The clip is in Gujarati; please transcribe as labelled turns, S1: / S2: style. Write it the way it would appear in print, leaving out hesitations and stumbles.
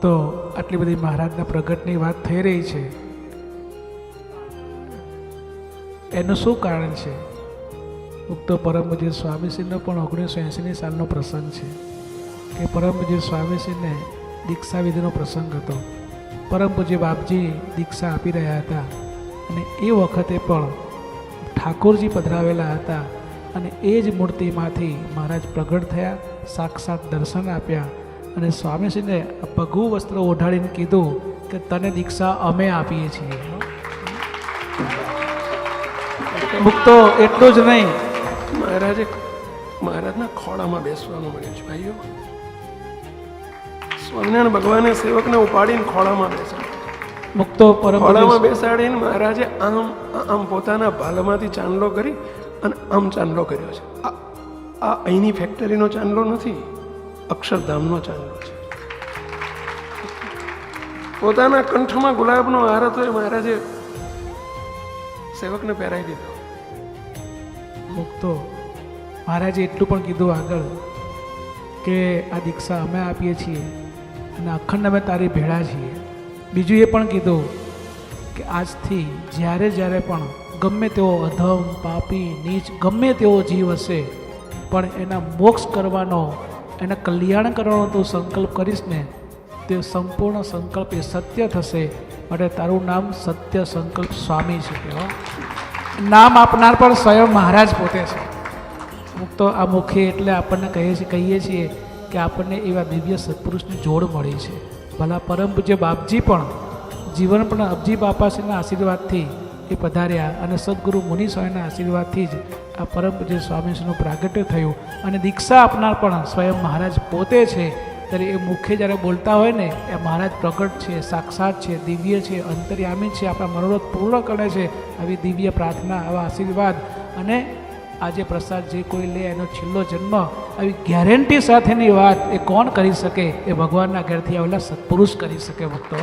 S1: તો આટલી બધી મહારાજના પ્રગટની વાત થઈ રહી છે, એનું શું કારણ છે? મુક્તો પરમ પૂજ્ય સ્વામીશ્રીનો પણ 1980 સાલનો પ્રસંગ છે કે પરમ પૂજ્ય સ્વામીશ્રીને દીક્ષા વિધિનો પ્રસંગ હતો. પરમ પૂજ્ય બાપજી દીક્ષા આપી રહ્યા હતા અને એ વખતે પણ ઠાકોરજી પધરાવેલા હતા અને એ જ મૂર્તિમાંથી મહારાજ પ્રગટ થયા, સાક્ષાત દર્શન આપ્યા અને સ્વામીશ્રીને ભગવું વસ્ત્ર ઓઢાડીને કીધું કે તને દીક્ષા અમે આપીએ છીએ. મુક્તો એટલું જ નહીં,
S2: મહારાજના ખોળામાં બેસવાનું મળ્યું છે ભાઈઓ. સ્વામિનારાયણ ભગવાને સેવકને ઉપાડીને ખોળામાં બેસાડ્યો.
S1: મુક્તો પરમ
S2: ખોળામાં બેસાડીને મહારાજે આમ આમ પોતાના ભાલમાંથી ચાંદલો કરી અને આમ ચાંદલો કર્યો છે. આ અહીંની ફેક્ટરીનો ચાંદલો નથી, અક્ષરધામનો ચાંદલો છે. પોતાના કંઠમાં ગુલાબનો હાર હતો એ મહારાજે સેવકને પહેરાવી દીધો.
S1: મુક્તો મહારાજે એટલું પણ કીધું આગળ કે આ દીક્ષા અમે આપીએ છીએ અને અખંડ અમે તારી ભેળા છીએ. બીજું એ પણ કીધું કે આજથી જ્યારે જ્યારે પણ ગમે તેવો અધમ, પાપી, નીચ ગમે તેવો જીવ હશે પણ એના મોક્ષ કરવાનો, એના કલ્યાણ કરવાનો તું સંકલ્પ કરીશ ને તે સંપૂર્ણ સંકલ્પ એ સત્ય થશે. માટે તારું નામ સત્ય સંકલ્પ સ્વામી છે. કહેવા નામ આપનાર પણ સ્વયં મહારાજ પોતે છે. મુક્તો આ મુખે એટલે આપણને કહીએ છીએ કે આપણને એવા દિવ્ય સત્પુરુષની જોડ મળી છે. ભલા પરમ પૂજ્ય બાપજી પણ જીવન પણ અબજી બાપાશ્રીના આશીર્વાદથી એ પધાર્યા અને સદગુરુ મુનિ સ્વામીના આશીર્વાદથી જ આ પરમ પૂજ્ય સ્વામીશ્રીનું પ્રાગટ્ય થયું અને દીક્ષા આપનાર પણ સ્વયં મહારાજ પોતે છે. ત્યારે એ મુખે જ્યારે બોલતા હોય ને એ મહારાજ પ્રગટ છે, સાક્ષાત છે, દિવ્ય છે, અંતર્યામી છે, આપણા મનોરથ પૂર્ણ કરે છે. આવી દિવ્ય પ્રાર્થના, આવા આશીર્વાદ અને આજે પ્રસાદ જે કોઈ લે એનો છેલ્લો જન્મ, આવી ગેરંટી સાથેની વાત એ કોણ કરી શકે? એ ભગવાનના ઘેરથી આવેલા સત્પુરુષ કરી શકે. ભક્તો